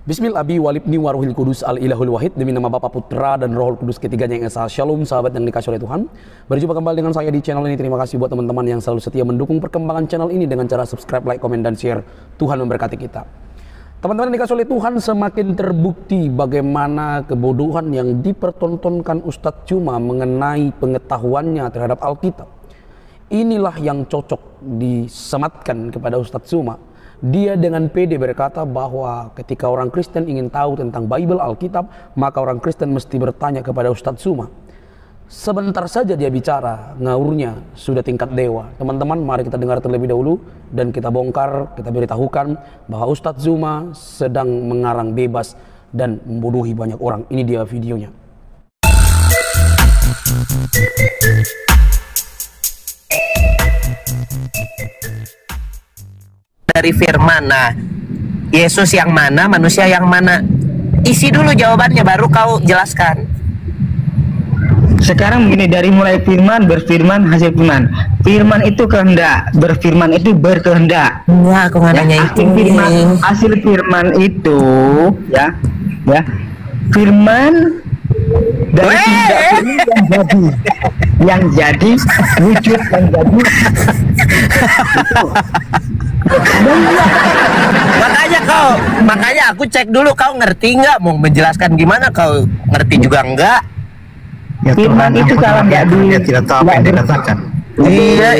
Bismillah abi walibni waruhil kudus al ilahul wahid. Demi nama Bapa, Putra dan Rohul Kudus ketiganya yang esa. Shalom sahabat yang dikasih oleh Tuhan. Berjumpa kembali dengan saya di channel ini. Terima kasih buat teman-teman yang selalu setia mendukung perkembangan channel ini dengan cara subscribe, like, komen, dan share. Tuhan memberkati kita. Teman-teman yang dikasih oleh Tuhan, semakin terbukti bagaimana kebodohan yang dipertontonkan Ustadz Cuma mengenai pengetahuannya terhadap Alkitab. Inilah yang cocok disematkan kepada Ustadz Cuma. Dia dengan pede berkata bahwa ketika orang Kristen ingin tahu tentang Bible Alkitab, maka orang Kristen mesti bertanya kepada Ustadz Cuma. Sebentar saja dia bicara, ngaurnya sudah tingkat dewa. Teman-teman, mari kita dengar terlebih dahulu dan kita bongkar, kita beritahukan bahwa Ustadz Cuma sedang mengarang bebas dan membodohi banyak orang. Ini dia videonya. Dari firman. Nah, Yesus yang mana, manusia yang mana? Isi dulu jawabannya baru kau jelaskan. Sekarang begini, dari mulai firman, berfirman, hasil firman. Firman itu kehendak, berfirman itu berkehendak. Wah, aku nggak nanya itu. Hasil firman itu, ya, firman dari tidak yang jadi wujud yang jadi. Makanya aku cek dulu kau ngerti nggak, mau menjelaskan gimana, kau ngerti juga enggak. Ya, firman itu kalau nggak tidak tahu apa yang dikatakan. Iya,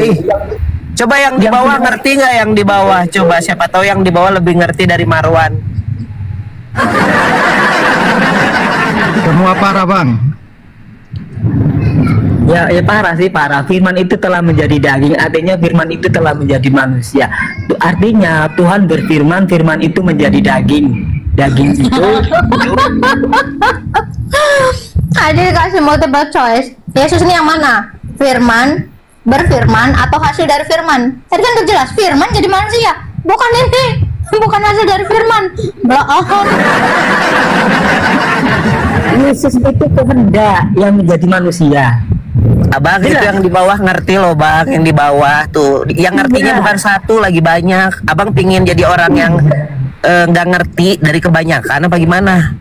coba yang di bawah ngerti nggak, yang di bawah coba, siapa tahu yang di bawah lebih ngerti dari Marwan. Semua parah, Bang. Ya parah sih, parah. Firman itu telah menjadi daging, artinya firman itu telah menjadi manusia. Artinya Tuhan berfirman, firman itu menjadi daging. Daging itu ada dikasih multiple choice. Yesus ini yang mana? Firman, berfirman, atau hasil dari firman? Tadi kan udah jelas, firman jadi manusia. Bukan ini, bukan hasil dari firman. Bohong. Yesus itu kehendak yang menjadi manusia. Abang itu yang di bawah ngerti loh, Bang. Yang di bawah tuh, yang ngertinya bukan satu, lagi banyak. Abang pingin jadi orang yang nggak ngerti dari kebanyakan apa gimana?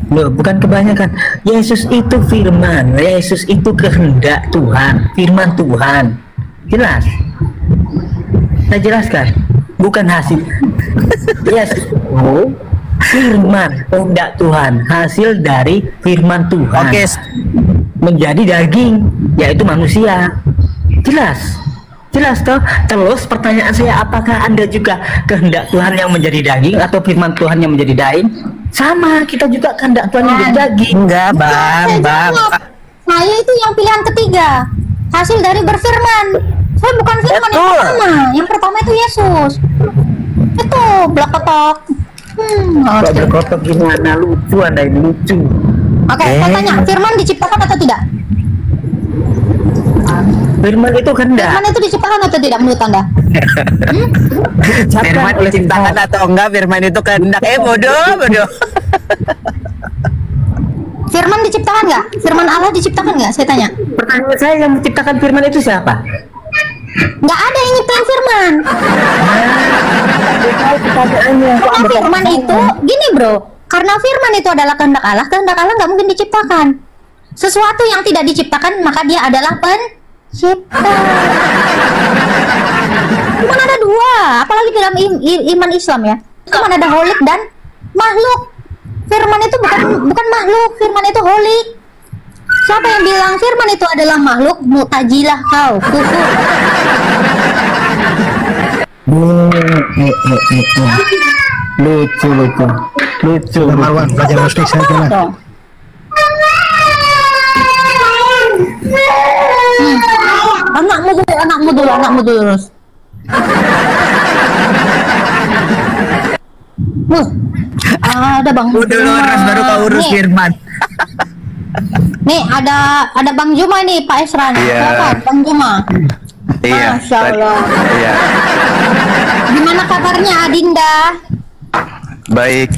Loh, bukan kebanyakan. Yesus itu firman, Yesus itu kehendak Tuhan, firman Tuhan. Jelas? Saya jelaskan, bukan hasil. Yesus itu firman, kehendak Tuhan, hasil dari firman Tuhan. Oke. Menjadi daging, yaitu manusia. Jelas? Jelas toh? Terus pertanyaan saya, apakah Anda juga kehendak Tuhan yang menjadi daging atau firman Tuhan yang menjadi daging? Sama, kita juga kehendak Tuhan yang menjadi daging. Enggak, Bang. Saya itu yang pilihan ketiga, hasil dari berfirman. Saya bukan firman yang pertama. Yang pertama itu Yesus. Itu blakotok. Blakotok gimana? Lucu Anda ini, lucu. Oke, saya tanya, firman diciptakan atau tidak? Firman itu kehendak. Firman itu diciptakan atau tidak menurut Anda? Firman diciptakan atau enggak? Firman itu kehendak. Bodoh. Firman diciptakan nggak? Firman Allah diciptakan nggak? Saya tanya. Pertanyaan saya, yang menciptakan firman itu siapa? Nggak ada yang nyiptain firman. Karena firman itu, gini bro. Karena firman itu adalah kehendak Allah nggak mungkin diciptakan. Sesuatu yang tidak diciptakan, maka dia adalah pencipta. Cuma ada dua, apalagi dalam iman Islam ya. Cuma ada holik dan makhluk. Firman itu bukan makhluk, firman itu holik. Siapa yang bilang firman itu adalah makhluk? Mu'tazilah kau, kufur. Lucu. Marwan, belajar musik saja lah. Anakmu dulu. Ada Bang. Udah lurus baru kau urus firman. Nih ada Bang Juma nih, Pak Esra. Silakan Bang Juma. Iya. Masya Allah. Iya. Gimana kabarnya Adinda? Baik.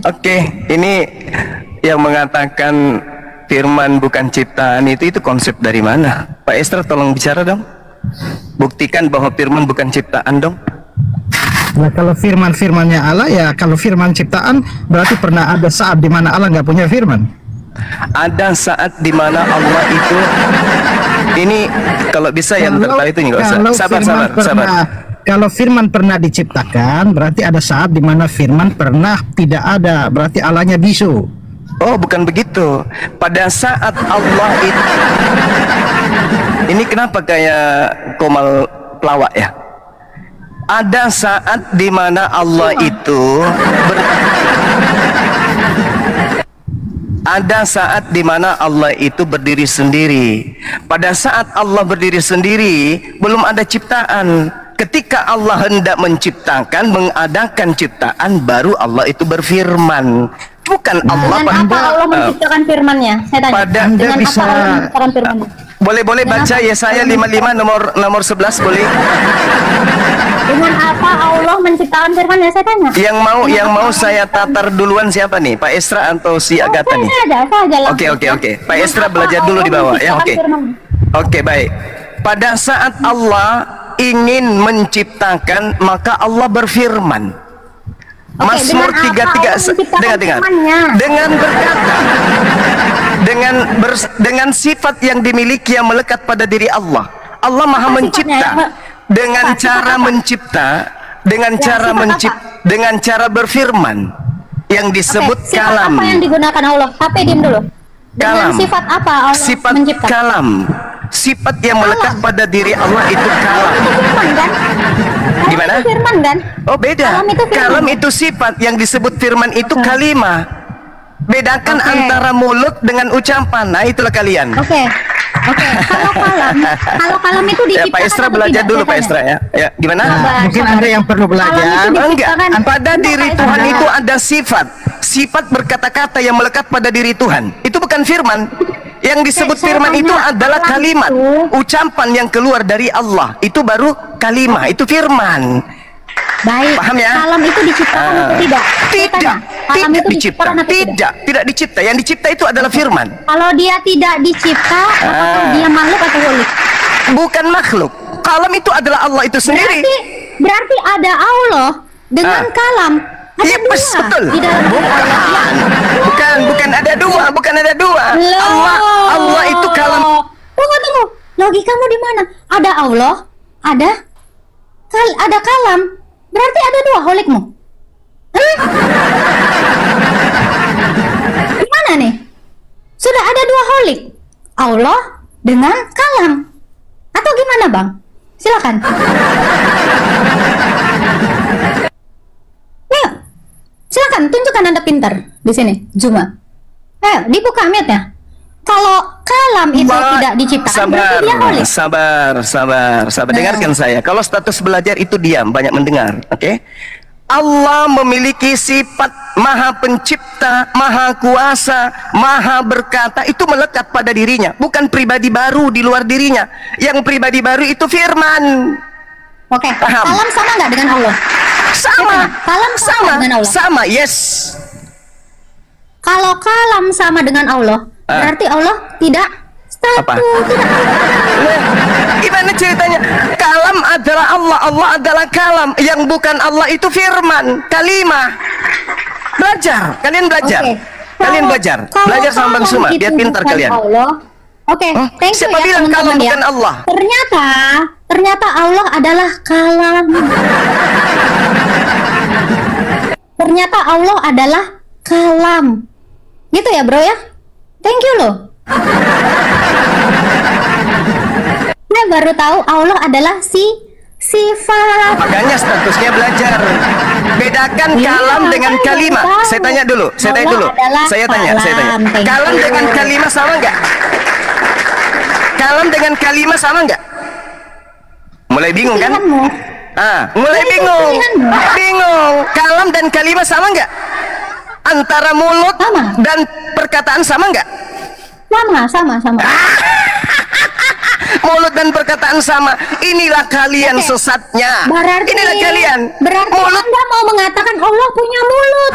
Oke, ini yang mengatakan firman bukan ciptaan itu konsep dari mana? Pak Esra tolong bicara dong. Buktikan bahwa firman bukan ciptaan dong. Nah, kalau firman-firmannya Allah ya, kalau firman ciptaan berarti pernah ada saat di mana Allah nggak punya firman. Ada saat di mana Allah itu, ini kalau bisa yang tertawa itu nggak usah. Sabar. Kalau firman pernah diciptakan, berarti ada saat di mana firman pernah tidak ada, berarti Allahnya bisu. Oh, bukan begitu. Pada saat Allah itu, ini kenapa kayak Komal pelawak ya? Ada saat di mana Allah itu ada saat di mana Allah itu berdiri sendiri. Pada saat Allah berdiri sendiri, belum ada ciptaan. Ketika Allah hendak menciptakan, mengadakan ciptaan, baru Allah itu berfirman. Bukan Allah. Dengan apa Allah menciptakan firman-Nya? Saya tanya. Dengan apa Allah menciptakan firman-Nya? Boleh baca Yesaya 55 nomor 11 boleh? Dengan apa Allah menciptakan firman-Nya? Saya tanya. Yang mau saya tatar duluan siapa nih? Pak Esra atau si Agatha nih? Saya aja. Oke. Pak Esra belajar dulu di bawah ya. Oke, baik. Pada saat Allah ingin menciptakan, maka Allah berfirman. Mazmur 33 dengar. Dengan berkata, dengan sifat yang dimiliki yang melekat pada diri Allah. Allah Maha mencipta. Dengan cara mencipta, dengan cara berfirman yang disebut kalam. Apa yang digunakan Allah? Tapi diam dulu. Dengan Kalam. sifat apa Allah Sifat mencipta? kalam. Sifat yang melekat pada diri Allah itu kalam. Itu firman kan? Gimana? Itu firman kan? Oh, beda. Kalam itu sifat, yang disebut firman itu kalimah. Bedakan antara mulut dengan ucapan. Nah, itulah kalian. Oke. Kalau kalam itu Ya, diciptakan Pak Esra atau belajar tidak? dulu, Saya Pak tanya. Esra ya. Ya, gimana? Mungkin ada yang perlu belajar. Kalam itu Enggak. diciptakan. Pada diri Pak Tuhan Esra. itu ada sifat. Sifat berkata-kata yang melekat pada diri Tuhan. Itu bukan firman. Yang disebut Saya firman tanya, itu adalah kalam kalimat, itu- ucapan yang keluar dari Allah. Itu baru kalimah, itu firman. Baik. Paham ya? Kalam itu diciptakan atau tidak? Saya tanya, kalam Tidak itu dicipta. diciptakan atau Tidak dicipta. Yang dicipta itu adalah firman. Kalau dia tidak dicipta, apakah dia makhluk atau holik? Bukan makhluk. Kalam itu adalah Allah itu sendiri. Berarti ada Allah dengan kalam. Ada Iya, dua betul. di dalam diri Allah. Bukan ada dua. Loh. Allah itu kalam. Tunggu. Logikamu di mana? Ada Allah, ada kalam. Berarti ada dua holikmu. Gimana nih? Sudah ada dua holik. Allah dengan kalam. Atau gimana, Bang? Silakan. Ayo. Silakan tunjukkan Anda pintar di sini, Juma. Ayo, dibuka mute-nya. Kalau kalam itu tidak diciptakan, berarti dia holik. Sabar. Dengarkan saya. Kalau status belajar itu diam, banyak mendengar. Oke? Allah memiliki sifat maha pencipta, maha kuasa, maha berkata. Itu melekat pada dirinya, bukan pribadi baru di luar dirinya. Yang pribadi baru itu firman. Oke, Paham. kalam sama nggak dengan Allah? Sama. Kalam sama dengan Allah. Sama, yes. Kalau kalam sama dengan Allah, berarti Allah tidak satu. Apa? Tidak. Gimana ceritanya? Kalam adalah Allah, Allah adalah kalam. Yang bukan Allah itu firman, kalimah. Belajar, kalian belajar. Oke. Kalian Kalau- belajar. kalau Belajar sama Bang kalam Suma, itu biar pintar bukan kalian. Allah. Oke, Hah? thank you Siapa ya bilang teman-teman kalam ya. bukan Allah? Ternyata Allah adalah kalam. Ternyata Allah adalah kalam. Gitu ya, Bro ya? Thank you loh. Saya baru tahu Allah adalah sifat. Makanya statusnya belajar. Bedakan Iya, kalam dengan makanya kalimah. tahu. Saya tanya dulu. Allah adalah Saya tanya. kalam. Thank Kalam you. dengan kalimah sama nggak? Kalam dengan kalimah sama nggak? Mulai bingung kan? Pilihanmu. Mulai Itu bingung. pilihanmu. Bingung. Kalam dan kalimah sama nggak? Antara mulut Sama. dan perkataan sama nggak? Sama. Mulut dan perkataan sama. Inilah kalian Oke. sesatnya. Berarti Inilah kalian. Berarti Mulut. Anda mau mengatakan Allah punya mulut.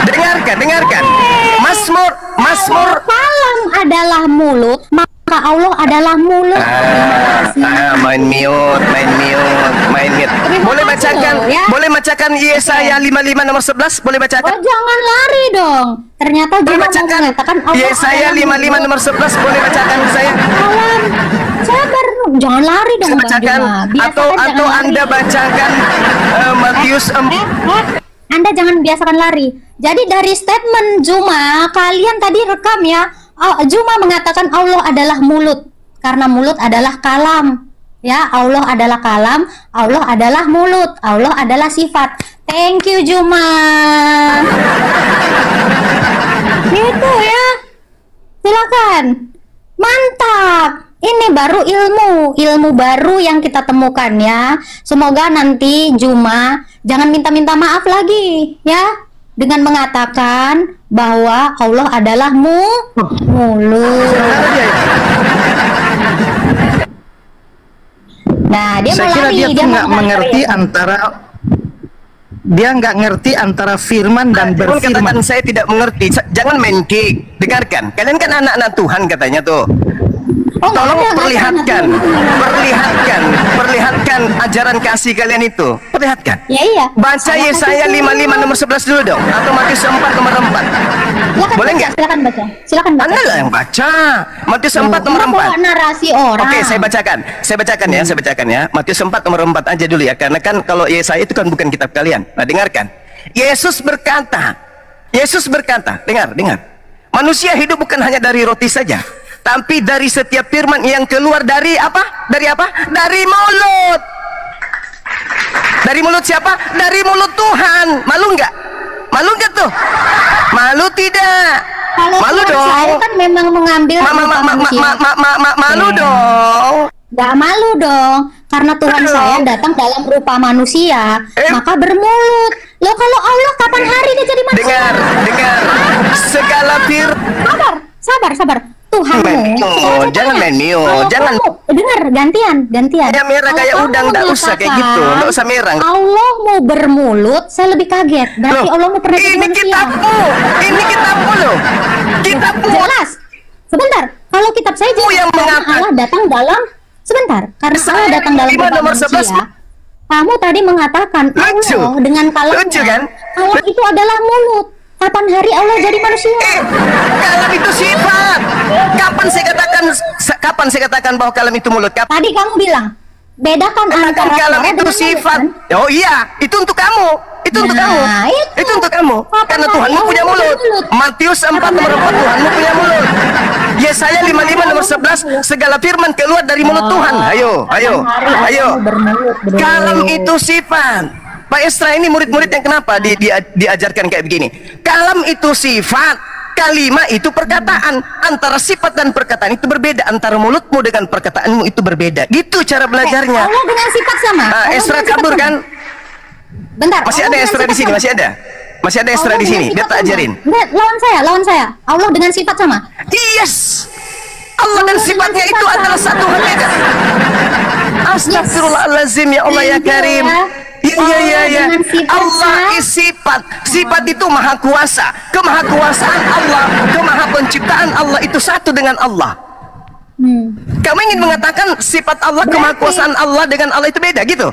Dengarkan. Mazmur. Kalau kalam adalah mulut, maka Allah adalah mulut. Main mute. menit. Terima Boleh kasih bacakan, loh, ya. boleh bacakan Yesaya 55 nomor 11, boleh Oh, bacakan? jangan lari dong. Ternyata Boleh Juma mau bacakan mengatakan Allah Yesaya adalah 55 nomor 11, boleh bacakan ke saya? Alam. Sabar, jangan lari dong Saya Bang bacakan Juma. atau Biasakan jangan lari. Anda bacakan Matius 4. Anda jangan biasakan lari. Jadi dari statement Juma, kalian tadi rekam ya. Juma mengatakan Allah adalah mulut karena mulut adalah kalam. Ya, Allah adalah kalam, Allah adalah mulut, Allah adalah sifat. Thank you Juma. Gitu ya. Silakan. Mantap. Ini baru ilmu baru yang kita temukan ya. Semoga nanti Juma jangan minta-minta maaf lagi ya, dengan mengatakan bahwa Allah adalah mulut. Nah, dia Saya mau kira lari, dia tuh nggak mau mengerti lari. antara dia nggak ngerti antara firman dan Jangan katakan berfirman. saya tidak mengerti. Jangan main gig. Dengarkan. Kalian kan anak-anak Tuhan katanya tuh. Oh, nggak Tolong ada, perlihatkan, nggak ada. perlihatkan ajaran kasih kalian itu. Perlihatkan. Ya iya. Baca Saya Yesaya kasih 55 nomor 11 dulu dong, atau Matius 4 nomor 4. Silakan Boleh baca, nggak? Silakan baca. Silakan baca. Anda lah yang baca. Matius 4 nomor Nggak bawa 4. narasi orang. Oke, saya bacakan ya. Matius 4 nomor 4 aja dulu ya, karena kan kalau Yesaya itu kan bukan kitab kalian. Nah, dengarkan. Yesus berkata, dengar. Manusia hidup bukan hanya dari roti saja, tapi dari setiap firman yang keluar dari apa? Dari apa? Dari mulut. Dari mulut siapa? Dari mulut Tuhan. Malu nggak? Malu nggak tuh? Malu tidak? Kalau Malu Tuhan dong. saya kan memang mengambil rupa manusia. Malu Ya. dong. Gak malu dong, karena Tuhan Aduh. saya datang dalam rupa manusia, maka bermulut. Loh, kalau Allah kapan hari dia jadi manusia? Dengar. Segala firman. Sabar. Tuhanmu. Menyo, jangan menyo, Kalau jangan. kamu- dengar, gantian. Kayak merah, Kalau kayak kamu udang, nggak usah kayak mengatakan gitu, nggak usah merah. Allah mau bermulut, saya lebih kaget. Berarti Allah mau pernah jadi Ini manusia. kitabmu loh. Kitabmu. Jelas. Sebentar. Kalau kitab saya jelas yang karena mengatakan. Allah datang dalam karena Saya Allah datang dalam 5 rupa nomor manusia. 11. Kamu tadi mengatakan Lucu. Allah dengan kalamnya. Lucu kan? Allah itu adalah mulut. Kapan hari Allah jadi manusia? Kalam itu sifat. Kapan saya katakan bahwa kalam itu mulut? Kapan? Tadi kamu bilang bedakan Katakan antara kalam suara itu dengan sifat. mulut, kan? Oh iya, itu untuk kamu. Itu untuk Nah, kamu. itu. Itu untuk kamu. Kapan Karena hari Tuhanmu Allah punya punya mulut. mulut? Matius 4 nomor 4, Tuhanmu punya mulut. Yesaya 55 nomor 11, segala firman keluar dari mulut Tuhan. Ayo. Kapan hari Allah bermulut, bro? Kalam itu sifat. Pak Esra ini murid-murid yang kenapa diajarkan kayak begini? Kalam itu sifat, kalimat itu perkataan. Antara sifat dan perkataan itu berbeda. Antara mulutmu dengan perkataanmu itu berbeda. Gitu cara belajarnya. Allah dengan sifat sama. Ah, Allah Esra dengan sifat kabur sama. kan? Bentar. Masih Allah ada dengan Esra di sifat sini, sama. masih ada. Masih ada Esra Allah di dengan sini. sifat Dia tak sama. ajarin. Enggak, lawan saya. Allah dengan sifat sama. Yes. Allah dan sifatnya itu adalah satu hakikat. Astagfirullahalazim, ya Allah ya Karim. Iya. Dengan sifat Allah is sifat. Sifat itu maha kuasa. Kemahakuasaan Allah, kemaha penciptaan Allah itu satu dengan Allah. Kamu ingin mengatakan sifat Allah, kemahakuasaan Allah dengan Allah itu beda gitu?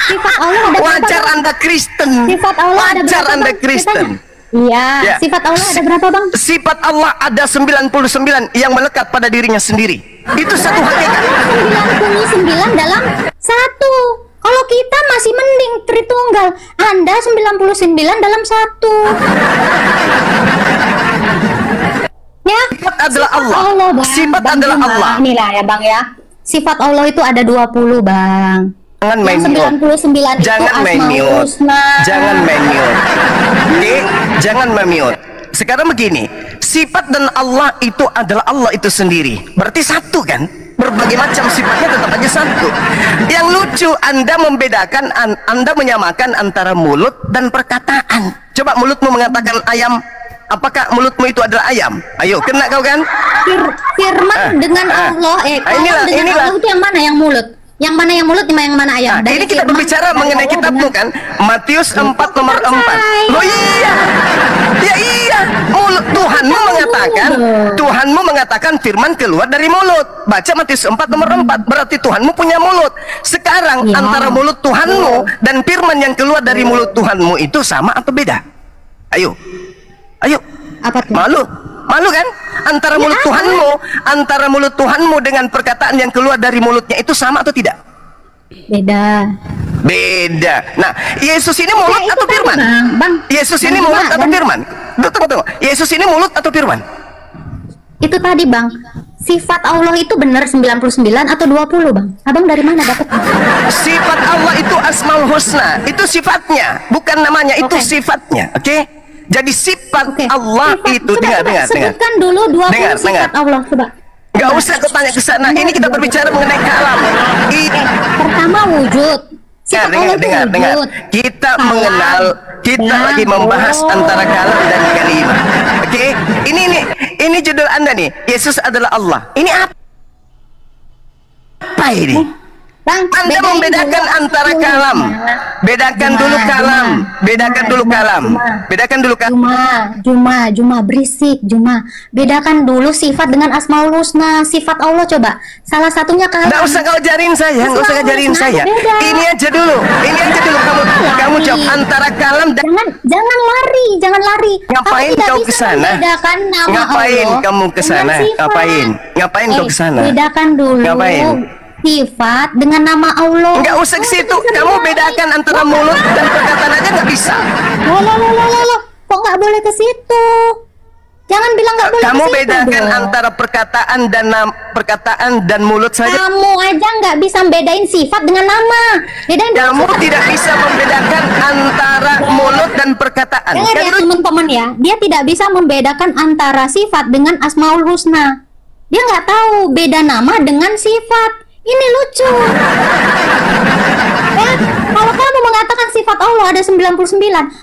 Sifat Allah ada berapa, Wajar Bang? Anda Kristen. Sifat Allah ada Wajar berapa, Anda Bang? Kristen. Iya, Ya. sifat Allah ada berapa, Bang? Sifat Allah ada 99 yang melekat pada dirinya sendiri. Itu satu hakikat. 99 dalam satu. Kalau kita masih mending Tritunggal. Anda 99 dalam satu. Ya, Sifat adalah Allah. Bang. Sifat Bang adalah Juma. Allah. Inilah ya, Bang ya. Sifat Allah itu ada 20, Bang. Jangan main Yang 99 Jangan itu main Asmaul mute. Husna. Jangan main mute. Oke, jangan main mute. Sekarang begini, sifat dan Allah itu adalah Allah itu sendiri. Berarti satu kan? Berbagai macam sifatnya tetap aja satu. Yang lucu, Anda membedakan, Anda menyamakan antara mulut dan perkataan. Coba mulutmu mengatakan ayam. Apakah mulutmu itu adalah ayam? Ayo, kena kau kan? Firman dengan Allah, inilah. Allah itu yang mana yang mulut? Yang mana yang mulut, yang mana ayam? Nah, ini kita firman berbicara dari mengenai Allah kitabmu dengan- kan? Matius 4 nomor 4. Santai. Oh iya. Ya iya. Mulut Tuhanmu mengatakan, Tuhanmu mengatakan firman keluar dari mulut. Baca Matius 4 nomor 4. Berarti Tuhanmu punya mulut. Sekarang Ya. antara mulut Tuhanmu dan firman yang keluar dari mulut Tuhanmu itu sama atau beda? Ayo. Ayo. Apa tuh? Malu. Malu kan? Antara mulut Tuhanmu, antara mulut Tuhanmu dengan perkataan yang keluar dari mulutnya itu sama atau tidak? Beda. Beda. Nah, Yesus ini mulut Ya, itu atau tadi, firman? Bang. Yesus ini Bang, mulut Bang, atau Bang. firman? Tunggu. Yesus ini mulut atau firman? Itu tadi Bang, sifat Allah itu benar 99 atau 20 Bang? Abang dari mana dapat? Sifat Allah itu Asmaul Husna. Itu sifatnya, bukan namanya, itu Oke. sifatnya. Oke? Jadi sifat Oke. Allah Sifat- itu coba, dengar. sebutkan dulu 20 Dengar, sifat dengar. Allah, coba. Gak usah kau tanya ke sana. Ini kita berbicara mengenai kalam. Pertama wujud. Sifat Allah itu Dengar. wujud. Kita Kalam. mengenal, kita Ya, lagi membahas oh. antara kalam dan kalimah. Oke? Ini judul Anda nih. Yesus adalah Allah. Ini apa ini? Bang, Anda bedain membedakan dulu. antara kalam. Bedakan dulu kalam. Bedakan dulu kalam. Bedakan dulu kalam. Juma, berisik, Juma. Bedakan dulu sifat dengan Asmaul Husna. Sifat Allah coba. Salah satunya kalam. Nggak usah kau ajarin saya, nggak usah ngajarin saya. Beda. Ini aja dulu kamu jawab antara kalam dan Jangan lari. ngapain Kamu tidak kau bisa ke sana? membedakan nama Ngapain Allah kamu ke dengan sana? sifat. Ngapain kau ke sana? Bedakan dulu Ngapain? sifat dengan nama Allah. Nggak usah ke situ. Kamu bedakan antara mulut dan perkataan aja nggak bisa. Loh. Kok nggak boleh ke situ? Jangan bilang nggak boleh Kamu ke situ bedakan dong. antara perkataan dan mulut saja. Kamu aja nggak bisa bedain sifat dengan nama. Bedain dulu Kamu sifat. tidak bisa membedakan antara mulut dan perkataan. Dengar Kan ya itu teman-teman ya, dia tidak bisa membedakan antara sifat dengan Asmaul Husna. Dia nggak tahu beda nama dengan sifat. Ini lucu. Ya, kalau kamu mengatakan sifat Allah ada 99,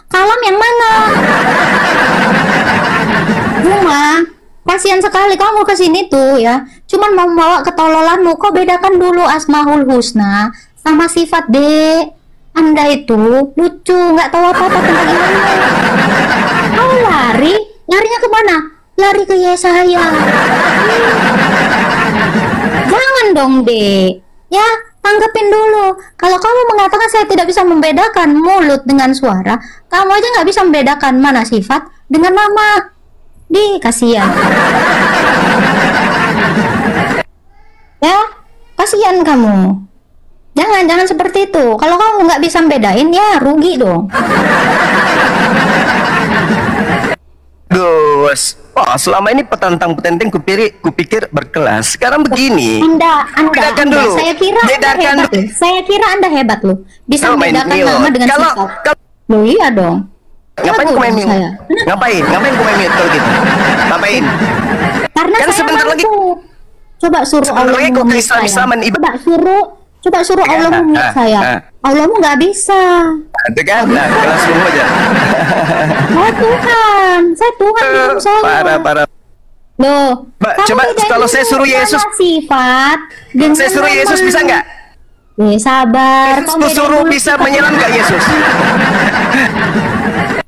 kalam yang mana? Cuma, kasihan sekali kamu ke sini tuh ya. Cuman mau bawa ketololanmu. Kok bedakan dulu Asmaul Husna sama sifat dek. Anda itu lucu, nggak tahu apa-apa tentang ilmu. Kamu larinya kemana? Lari ke Yesaya. Jangan dong dek. Ya, tanggepin dulu. Kalau kamu mengatakan saya tidak bisa membedakan mulut dengan suara, kamu aja nggak bisa membedakan mana sifat dengan nama. Kasihan. Ya, kasihan kamu. Jangan seperti itu. Kalau kamu nggak bisa bedain, ya rugi dong. Gus. Wah, selama ini petantang-petenteng kupikir berkelas. Sekarang begini. Anda, Bedakan dulu. Saya kira Anda Bedakan hebat dulu. loh. Saya kira Anda hebat loh. Bisa Kau main membedakan mute. nama dengan Kalau- sifat. Loh iya dong. Ngapain Kenapa kau main dong mute? saya? Ngapain kau main mute kalau gitu? Ngapain? Karena Kan saya sebentar lagi- mampu. Coba suruh Sebentar Allah lagi kau memute Islam saya. Islaman Coba suruh Allah memute saya. Allahmu nggak bisa. Itu kan? Nah, kelas dulu aja. Saya Tuhan belum saya. Parah. Loh, Mbak, kamu coba bedain kalau saya dulu suruh Yesus- mana sifat dengan Saya suruh nama. Yesus bisa nggak? Sabar. Yesus Kamu kau bedain suruh dulu bisa sifat menyelam dengan nggak Yesus?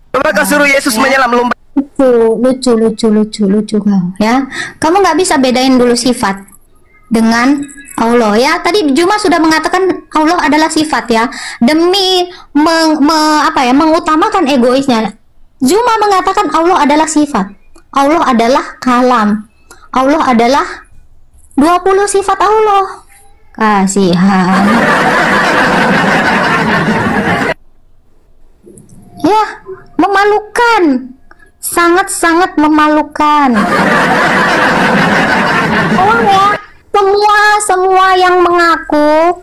Coba kau suruh Yesus menyelam lomba. lucu kau ya. Kamu nggak bisa bedain dulu sifat dengan Allah ya. Tadi Juma sudah mengatakan Allah adalah sifat ya, demi mengutamakan egoisnya. Juma mengatakan Allah adalah sifat, Allah adalah kalam, Allah adalah 20 sifat Allah. Kasihan ya, memalukan, sangat-sangat memalukan. Tolong ya, semua yang mengaku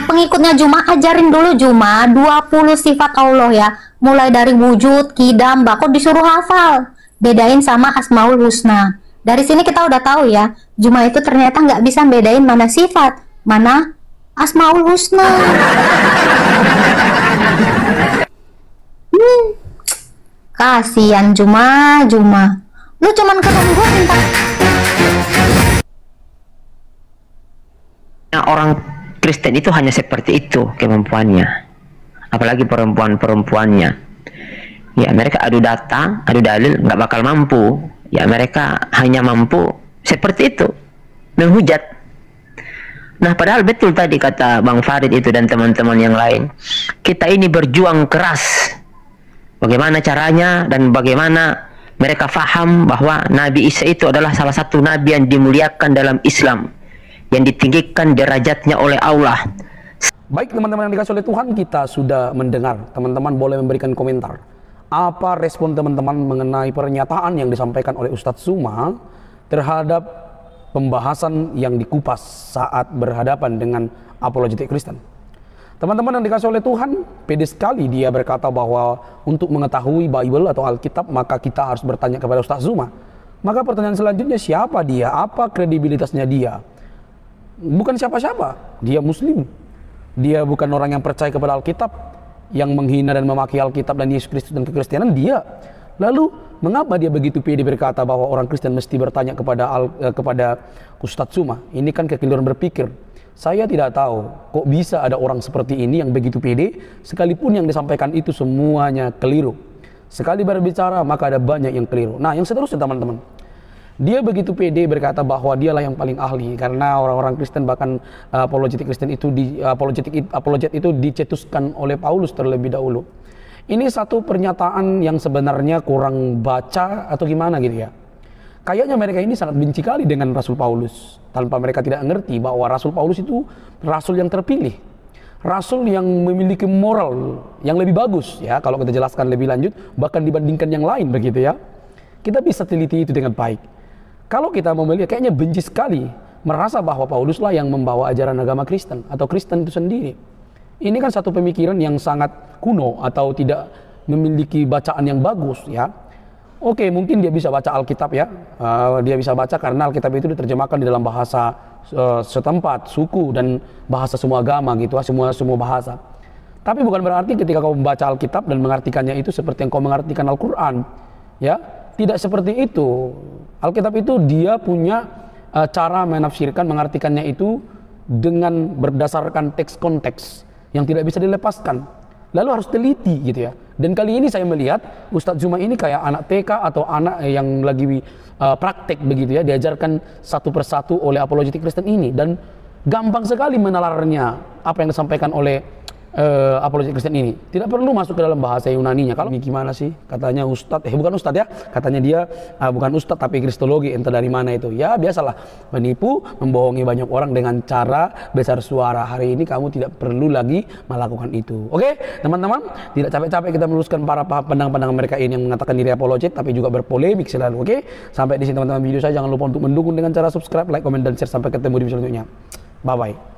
pengikutnya Juma, ajarin dulu Juma 20 sifat Allah ya, mulai dari wujud, kidam, kok disuruh hafal, bedain sama Asmaul Husna. Dari sini kita udah tahu ya, Juma itu ternyata nggak bisa bedain mana sifat, mana Asmaul Husna. Kasihan Juma. Lu cuman ketemu gua minta. Nah, orang Kristen itu hanya seperti itu kemampuannya, apalagi perempuan-perempuannya. Ya, mereka adu data, adu dalil, nggak bakal mampu. Ya, mereka hanya mampu seperti itu, menghujat. Nah, padahal betul tadi kata Bang Farid itu dan teman-teman yang lain. Kita ini berjuang keras. Bagaimana caranya dan bagaimana mereka faham bahwa Nabi Isa itu adalah salah satu Nabi yang dimuliakan dalam Islam, yang ditinggikan derajatnya oleh Allah. Baik teman-teman yang dikasih oleh Tuhan, kita sudah mendengar. Teman-teman boleh memberikan komentar. Apa respon teman-teman mengenai pernyataan yang disampaikan oleh Ustadz Zuma terhadap pembahasan yang dikupas saat berhadapan dengan apologetik Kristen? Teman-teman yang dikasih oleh Tuhan, pede sekali dia berkata bahwa untuk mengetahui Bible atau Alkitab maka kita harus bertanya kepada Ustadz Zuma. Maka pertanyaan selanjutnya, siapa dia? Apa kredibilitasnya dia? Bukan siapa-siapa, dia Muslim. Dia bukan orang yang percaya kepada Alkitab, yang menghina dan memaki Alkitab dan Yesus Kristus dan kekristenan dia. Lalu mengapa dia begitu pede berkata bahwa orang Kristen mesti bertanya kepada Ustadz Zuma? Ini kan kekeliruan berpikir. Saya tidak tahu kok bisa ada orang seperti ini yang begitu pede, sekalipun yang disampaikan itu semuanya keliru. Sekali berbicara maka ada banyak yang keliru. Nah, yang seterusnya teman-teman, dia begitu pede berkata bahwa dialah yang paling ahli karena orang-orang Kristen bahkan apologetik Kristen itu apologet itu dicetuskan oleh Paulus terlebih dahulu. Ini satu pernyataan yang sebenarnya kurang baca atau gimana gitu ya. Kayaknya mereka ini sangat benci kali dengan Rasul Paulus tanpa mereka tidak mengerti bahwa Rasul Paulus itu rasul yang terpilih. Rasul yang memiliki moral yang lebih bagus ya, kalau kita jelaskan lebih lanjut bahkan dibandingkan yang lain begitu ya. Kita bisa teliti itu dengan baik. Kalau kita mau melihat, kayaknya benci sekali merasa bahwa Pauluslah yang membawa ajaran agama Kristen atau Kristen itu sendiri. Ini kan satu pemikiran yang sangat kuno atau tidak memiliki bacaan yang bagus ya. Oke, mungkin dia bisa baca Alkitab ya, dia bisa baca karena Alkitab itu diterjemahkan di dalam bahasa setempat, suku dan bahasa semua agama gitu, semua bahasa. Tapi bukan berarti ketika kau membaca Alkitab dan mengartikannya itu seperti yang kau mengartikan Al-Quran ya. Tidak seperti itu. Alkitab itu dia punya cara menafsirkan, mengartikannya itu dengan berdasarkan teks konteks yang tidak bisa dilepaskan. Lalu harus teliti gitu ya. Dan kali ini saya melihat Ustadz Zuma ini kayak anak TK atau anak yang lagi praktek begitu ya, diajarkan satu persatu oleh apologetik Kristen ini dan gampang sekali menalarnya apa yang disampaikan oleh apologetik Kristen ini. Tidak perlu masuk ke dalam bahasa Yunaninya. Kalau ini gimana sih? Katanya Ustadz, bukan Ustadz ya. Katanya dia bukan Ustadz tapi Kristologi, entah dari mana itu. Ya biasalah, menipu, membohongi banyak orang dengan cara besar suara. Hari ini kamu tidak perlu lagi melakukan itu. Oke, teman-teman, tidak capek-capek kita meluruskan para pandang-pandang mereka ini yang mengatakan diri apologet tapi juga berpolemik selalu. Oke, sampai di sini teman-teman video saya. Jangan lupa untuk mendukung dengan cara subscribe, like, komen, dan share. Sampai ketemu di video selanjutnya. Bye-bye.